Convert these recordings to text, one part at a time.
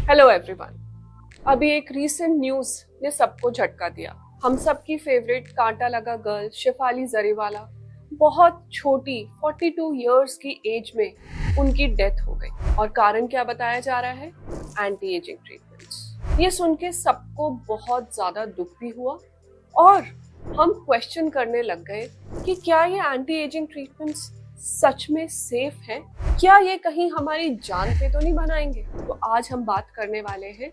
Hello everyone. अभी एक recent news ने सबको झटका दिया। हम सबकी फेवरेट कांटा लगा गर्ल शेफाली जरीवाला बहुत छोटी 42 इयर्स की एज में उनकी डेथ हो गई। और कारण क्या बताया जा रहा है? Anti ageing treatments. ये सुन के सबको बहुत ज्यादा दुख भी हुआ और हम क्वेश्चन करने लग गए कि क्या ये एंटी एजिंग ट्रीटमेंट्स सच में सेफ है? क्या ये कहीं हमारी जान पे तो नहीं बनाएंगे? तो आज हम बात करने वाले हैं,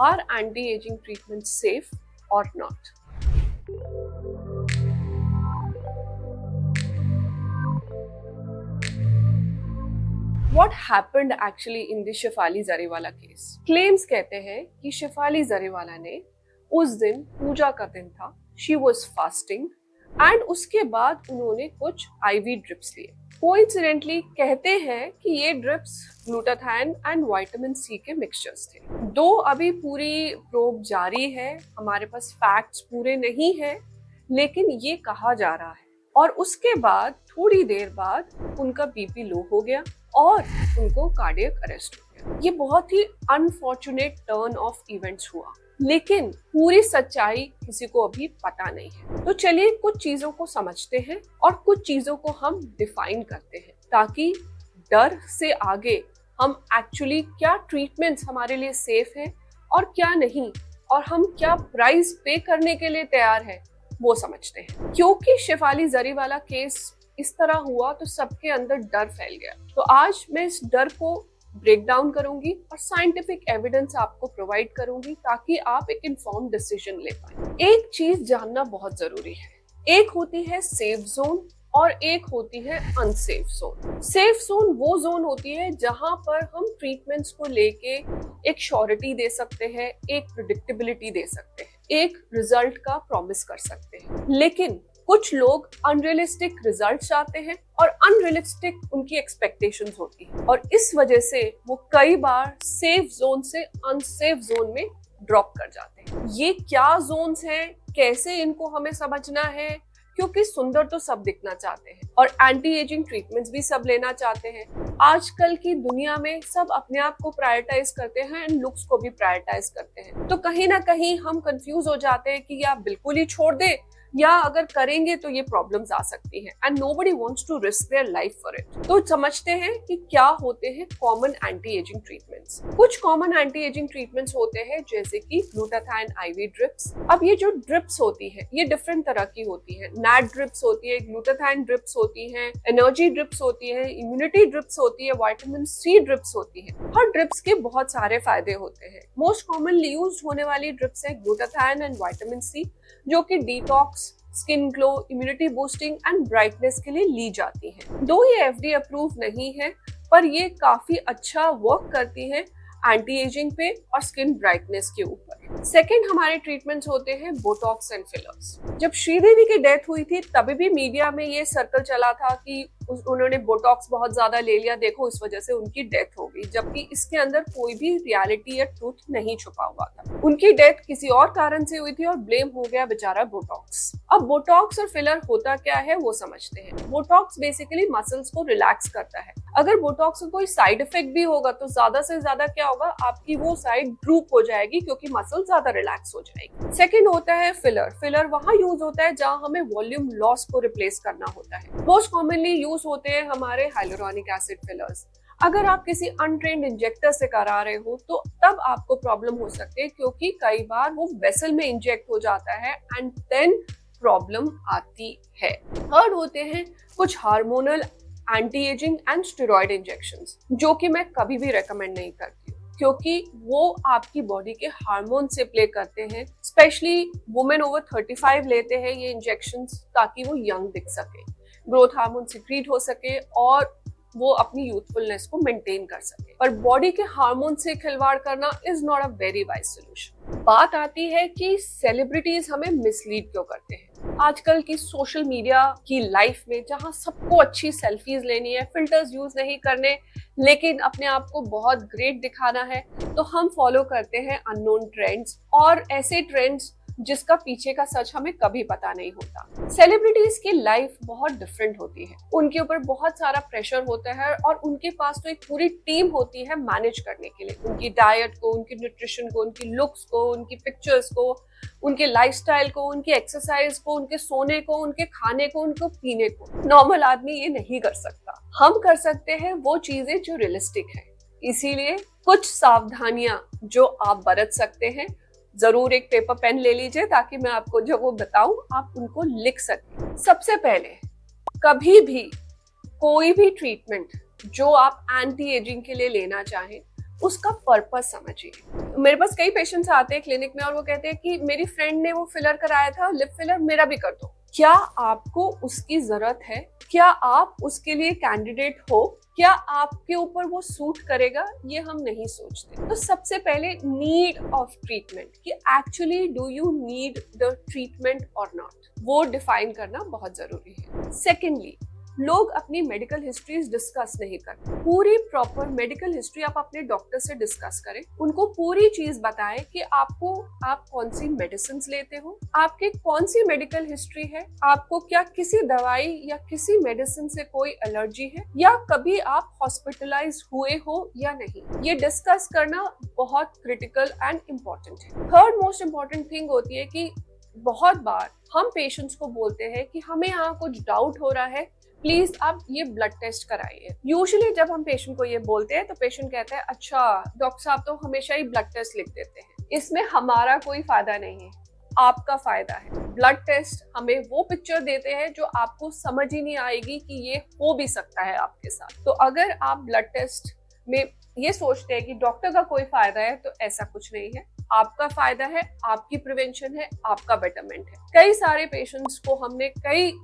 are anti aging treatment safe और not. What happened actually in the Shefali Jariwala case? Claims कहते हैं कि शेफाली जरीवाला ने उस दिन पूजा का दिन था, शी वॉज फास्टिंग एंड उसके बाद उन्होंने कुछ आईवी ड्रिप्स लिए। कोइंसिडेंटली कहते हैं कि ये drips glutathione and vitamin C के मिक्सचर्स थे। दो अभी पूरी प्रोब जारी है, हमारे पास फैक्ट्स पूरे नहीं है, लेकिन ये कहा जा रहा है। और उसके बाद थोड़ी देर बाद उनका बीपी लो हो गया और उनको कार्डियक अरेस्ट हो गया। ये बहुत ही अनफॉर्चुनेट टर्न ऑफ इवेंट्स हुआ, लेकिन पूरी सच्चाई किसी को अभी पता नहीं है। तो चलिए कुछ चीजों को समझते हैं और कुछ चीजों को हम डिफाइन करते हैं, ताकि डर से आगे हम एक्चुअली क्या ट्रीटमेंट्स हमारे लिए सेफ है और क्या नहीं, और हम क्या प्राइस पे करने के लिए तैयार है वो समझते हैं। क्योंकि शेफाली जरीवाला केस इस तरह हुआ तो सबके अंदर डर फैल गया। तो आज मैं इस डर को ब्रेक डाउन करूंगी और साइंटिफिक एविडेंस आपको प्रोवाइड करूंगी, ताकि आप एक इन्फॉर्म्ड डिसीजन ले पाए। एक चीज जानना बहुत जरूरी है, एक होती है सेफ जोन और एक होती है अनसेफ जोन। सेफ जोन वो जोन होती है जहां पर हम ट्रीटमेंट्स को लेके एक श्योरिटी दे सकते हैं, एक प्रिडिक्टेबिलिटी दे सकते हैं, एक रिजल्ट का प्रॉमिस कर सकते हैं। लेकिन कुछ लोग अनरियलिस्टिक रिजल्ट चाहते हैं और अनरियलिस्टिक उनकी एक्सपेक्टेशंस होती है, और इस वजह से वो कई बार सेफ जोन से अनसेफ जोन में ड्रॉप कर जाते हैं। ये क्या जोन्स हैं, कैसे इनको हमें समझना है? क्योंकि सुंदर तो सब दिखना चाहते हैं और एंटी एजिंग ट्रीटमेंट्स भी सब लेना चाहते हैं। आजकल की दुनिया में सब अपने आप को प्रायोरिटाइज करते हैं एंड लुक्स को भी प्रायोरिटाइज करते हैं। तो कहीं ना कहीं हम कंफ्यूज हो जाते हैं कि या बिल्कुल ही छोड़ दे, या अगर करेंगे तो ये प्रॉब्लम्स आ सकती हैं and nobody wants to risk their life for it. तो समझते हैं कि क्या होते हैं कॉमन एंटी एजिंग ट्रीटमेंट्स। कुछ कॉमन एंटी एजिंग ट्रीटमेंट्स होते हैं जैसे कि ग्लूटाथाइन आईवी ड्रिप्स। अब ये जो ड्रिप्स होती है ये डिफरेंट तरह की होती है। नैट ड्रिप्स होती है, ग्लूटाथाइन ड्रिप्स होती है, एनर्जी ड्रिप्स होती है, इम्यूनिटी ड्रिप्स होती है, विटामिन सी ड्रिप्स होती है। हर ड्रिप्स के बहुत सारे फायदे होते हैं। मोस्ट कॉमनली यूज होने वाली ड्रिप्स है ग्लूटाथाइन एंड विटामिन सी, जो कि detox, skin glow, immunity boosting and brightness के लिए ली जाती है। दो ये एफडीए अप्रूव नहीं है, पर ये काफी अच्छा वर्क करती है एंटी एजिंग पे और स्किन ब्राइटनेस के ऊपर। सेकंड हमारे ट्रीटमेंट्स होते हैं बोटॉक्स एंड फिलर्स। जब श्रीदेवी की डेथ हुई थी तभी भी मीडिया में ये सर्कल चला था कि उन्होंने बोटॉक्स बहुत ज्यादा ले लिया, देखो इस वजह से उनकी डेथ हो गई, जबकि इसके अंदर कोई भी रियलिटी या ट्रूथ नहीं छुपा हुआ था। उनकी डेथ किसी और कारण से हुई थी और ब्लेम हो गया बेचारा बोटॉक्स। अब बोटॉक्स और फिलर होता क्या है वो समझते हैं। बोटॉक्स बेसिकली मसल्स को रिलैक्स करता है। अगर बोटॉक्स का कोई साइड इफेक्ट भी होगा तो ज्यादा से ज्यादा क्या होगा, आपकी वो साइड ड्रूप हो जाएगी क्योंकि मसल ज्यादा रिलैक्स हो जाएगी। सेकंड होता है फिलर। फिलर वहां यूज होता है जहां हमें वॉल्यूम लॉस को रिप्लेस करना होता है। मोस्ट कॉमनली यूज होते हैं हमारे हाइलुरोनिक एसिड फिलर्स। अगर आप किसी अनट्रेन्ड इंजेक्टर से करा रहे हो तो तब आपको प्रॉब्लम हो सकती है, क्योंकि कई बार वो वेसल में इंजेक्ट हो जाता है एंड देन प्रॉब्लम आती है। थर्ड होते हैं कुछ hormonal anti ageing and steroid injections, जो कि मैं कभी भी रेकमेंड नहीं करती हूँ, क्योंकि वो आपकी बॉडी के हार्मोन से प्ले करते हैं। स्पेशली वुमेन ओवर 35 लेते हैं ये इंजेक्शंस ताकि वो यंग दिख सके, ग्रोथ हार्मोन सिक्रीट हो सके और वो अपनी यूथफुलनेस को मेंटेन कर सके। पर बॉडी के हार्मोन से खिलवाड़ करना is not a very wise solution. बात आती है कि सेलिब्रिटीज हमें मिसलीड क्यों करते हैं। आजकल की सोशल मीडिया की लाइफ में जहां सबको अच्छी सेल्फीज लेनी है, फिल्टर्स यूज नहीं करने, लेकिन अपने आप को बहुत ग्रेट दिखाना है, तो हम फॉलो करते हैं अननोन ट्रेंड्स और ऐसे ट्रेंड्स जिसका पीछे का सच हमें कभी पता नहीं होता। सेलिब्रिटीज की लाइफ बहुत डिफरेंट होती है, उनके ऊपर बहुत सारा प्रेशर होता है और उनके पास तो एक पूरी टीम होती है मैनेज करने के लिए, उनकी डाइट को, उनकी न्यूट्रिशन को, उनकी लुक्स को, उनकी पिक्चर्स को, उनके लाइफस्टाइल को, उनकी एक्सरसाइज को, उनके सोने को, उनके खाने को, उनको पीने को। नॉर्मल आदमी ये नहीं कर सकता। हम कर सकते हैं वो चीजें जो रियलिस्टिक है। इसीलिए कुछ सावधानियां जो आप बरत सकते हैं, जरूर एक पेपर पेन ले लीजिए ताकि मैं आपको जब वो बताऊं आप उनको लिख सकें। सबसे पहले, कभी भी कोई भी ट्रीटमेंट जो आप एंटी एजिंग के लिए लेना चाहें उसका पर्पस समझिए। मेरे पास कई पेशेंट्स आते हैं क्लिनिक में और वो कहते हैं कि मेरी फ्रेंड ने वो फिलर कराया था, लिप फिलर, मेरा भी कर दो। क्या आपको उसकी जरूरत है? क्या आप उसके लिए कैंडिडेट हो? क्या आपके ऊपर वो सूट करेगा? ये हम नहीं सोचते। तो सबसे पहले नीड ऑफ ट्रीटमेंट, कि actually do you need the treatment और नॉट, वो डिफाइन करना बहुत जरूरी है। सेकेंडली, लोग अपनी मेडिकल हिस्ट्रीज डिस्कस नहीं करते। पूरी प्रॉपर मेडिकल हिस्ट्री आप अपने डॉक्टर से डिस्कस करें, उनको पूरी चीज बताएं कि आप कौन सी मेडिसिन लेते हो, आपकी कौन सी मेडिकल हिस्ट्री है, आपको क्या किसी दवाई या किसी मेडिसिन से कोई एलर्जी है, या कभी आप हॉस्पिटलाइज हुए हो या नहीं। ये डिस्कस करना बहुत क्रिटिकल एंड इम्पोर्टेंट है। थर्ड मोस्ट इम्पोर्टेंट थिंग होती है कि बहुत बार हम पेशेंट्स को बोलते हैं कि हमें यहाँ कुछ डाउट हो रहा है, प्लीज आप ये ब्लड टेस्ट कराइए। यूजुअली जब हम पेशेंट को ये बोलते हैं तो पेशेंट कहता है, अच्छा डॉक्टर साहब तो हमेशा ही ब्लड टेस्ट लिख देते हैं। इसमें हमारा कोई फायदा नहीं है, आपका फायदा है। ब्लड टेस्ट हमें वो पिक्चर देते हैं जो आपको समझ ही नहीं आएगी कि ये हो भी सकता है आपके साथ। तो अगर आप ब्लड टेस्ट में ये सोचते हैं कि डॉक्टर का कोई फायदा है, तो ऐसा कुछ नहीं है। आपका फायदा है, आपकी प्रिवेंशन है, आपका बेटरमेंट है। कई सारे पेशेंट्स को हमने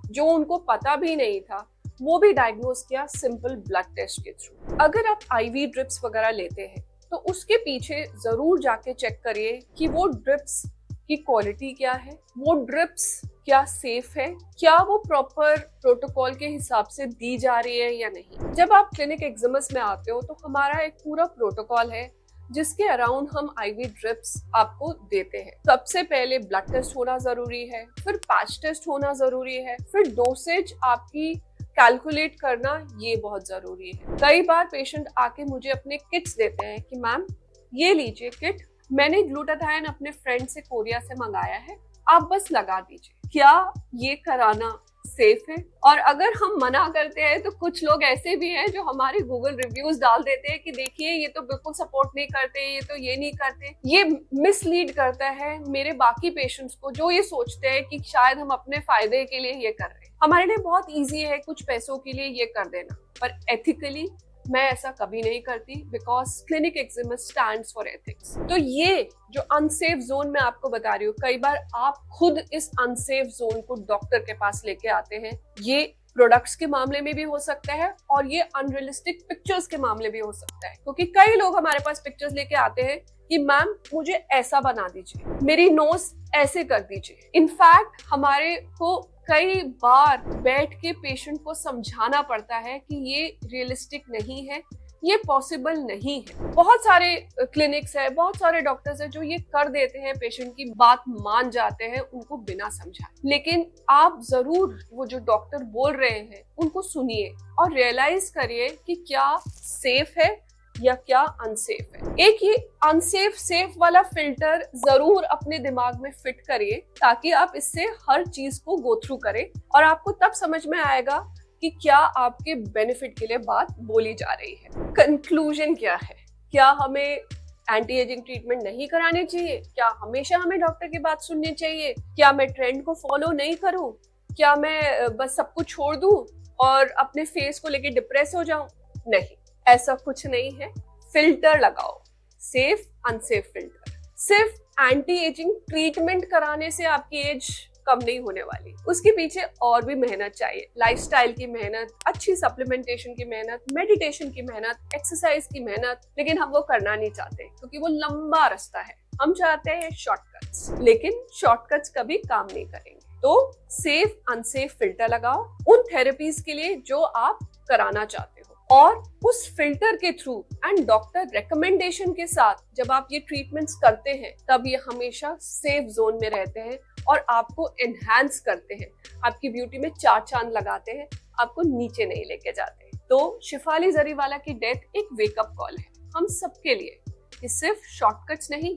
जो उनको पता भी नहीं था वो भी डायग्नोज किया सिंपल ब्लड टेस्ट के थ्रू। अगर आप आईवी ड्रिप्स वगैरह लेते हैं तो उसके पीछे जरूर जाके चेक करिए कि वो ड्रिप्स की क्वालिटी क्या है, वो ड्रिप्स क्या सेफ है, क्या वो प्रॉपर प्रोटोकॉल के हिसाब से दी जा रही है या नहीं। जब आप क्लिनिक एक्जिमस में आते हो तो हमारा एक पूरा प्रोटोकॉल है जिसके अराउंड हम आईवी ड्रिप्स आपको देते हैं। सबसे पहले ब्लड टेस्ट होना जरूरी है, फिर पैच टेस्ट होना जरूरी है, फिर डोसेज आपकी कैलकुलेट करना ये बहुत जरूरी है। कई बार पेशेंट आके मुझे अपने किट्स देते हैं कि मैम ये लीजिए किट, मैंने ग्लूटाथाइन अपने फ्रेंड से कोरिया से मंगाया है, आप बस लगा दीजिए। क्या ये कराना सेफ है? और अगर हम मना करते हैं तो कुछ लोग ऐसे भी हैं जो हमारे गूगल रिव्यूज डाल देते हैं कि देखिए ये तो बिल्कुल सपोर्ट नहीं करते, ये तो ये नहीं करते। ये मिसलीड करता है मेरे बाकी पेशेंट्स को, जो ये सोचते हैं कि शायद हम अपने फायदे के लिए ये कर रहे हैं। हमारे लिए बहुत ईजी है कुछ पैसों के लिए ये कर देना, पर एथिकली मैं ऐसा कभी नहीं करती, बिकॉज क्लिनिक एक्जिमस स्टैंड्स फॉर एथिक्स। तो ये जो अनसेफ जोन मैं आपको बता रही हूँ, कई बार आप खुद इस अनसेफ जोन को डॉक्टर के पास लेके आते हैं। ये प्रोडक्ट्स के मामले में भी हो सकता है और ये अनरियलिस्टिक पिक्चर्स के मामले भी हो सकता है, क्योंकि कई लोग हमारे पास पिक्चर्स लेके आते हैं कि मैम मुझे ऐसा बना दीजिए, मेरी नोज ऐसे कर दीजिए। इनफैक्ट हमारे को कई बार बैठ के पेशेंट को समझाना पड़ता है कि ये रियलिस्टिक नहीं है, ये पॉसिबल नहीं है। बहुत सारे क्लिनिक्स है, बहुत सारे डॉक्टर्स है जो ये कर देते हैं, पेशेंट की बात मान जाते हैं उनको बिना समझाए। लेकिन आप जरूर वो जो डॉक्टर बोल रहे हैं उनको सुनिए और रियलाइज करिए कि क्या सेफ है या क्या अनसेफ है। एक ये अनसेफ सेफ वाला फिल्टर जरूर अपने दिमाग में फिट करिए ताकि आप इससे हर चीज को गो थ्रू करें और आपको तब समझ में आएगा कि क्या आपके बेनिफिट के लिए बात बोली जा रही है। कंक्लूजन क्या है? क्या हमें एंटी एजिंग ट्रीटमेंट नहीं कराने चाहिए? क्या हमेशा हमें डॉक्टर की बात सुननी चाहिए? क्या मैं ट्रेंड को फॉलो नहीं करूं? क्या मैं बस सब कुछ छोड़ दूं और अपने फेस को लेके डिप्रेस हो जाऊं? नहीं, ऐसा कुछ नहीं है। फिल्टर लगाओ, सेफ अनसेफ फिल्टर। सिर्फ एंटी एजिंग ट्रीटमेंट कराने से आपकी एज कम नहीं होने वाली, उसके पीछे और भी मेहनत चाहिए। लाइफस्टाइल की मेहनत, अच्छी सप्लीमेंटेशन की मेहनत, मेडिटेशन की मेहनत, एक्सरसाइज की मेहनत, लेकिन हम वो करना नहीं चाहते क्योंकि वो लंबा रास्ता है। हम चाहते हैं शॉर्टकट्स, लेकिन शॉर्टकट्स कभी काम नहीं करेंगे। तो सेफ अनसेफ फिल्टर लगाओ उन थेरेपीज के लिए जो आप कराना चाहते हो। और उस फिल्टर के थ्रू एंड डॉक्टर रिकमेंडेशन के साथ जब आप ये ट्रीटमेंट्स करते हैं तब ये हमेशा सेफ जोन में रहते हैं और आपको एनहांस करते हैं, आपकी ब्यूटी में चार चांद लगाते हैं, आपको नीचे नहीं लेके जाते। तो शिफाली जरीवाला की डेथ एक वेकअप कॉल है हम सबके लिए कि सिर्फ शॉर्टकट्स नहीं,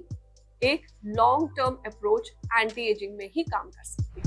एक long term approach anti ageing में ही काम कर सकती है।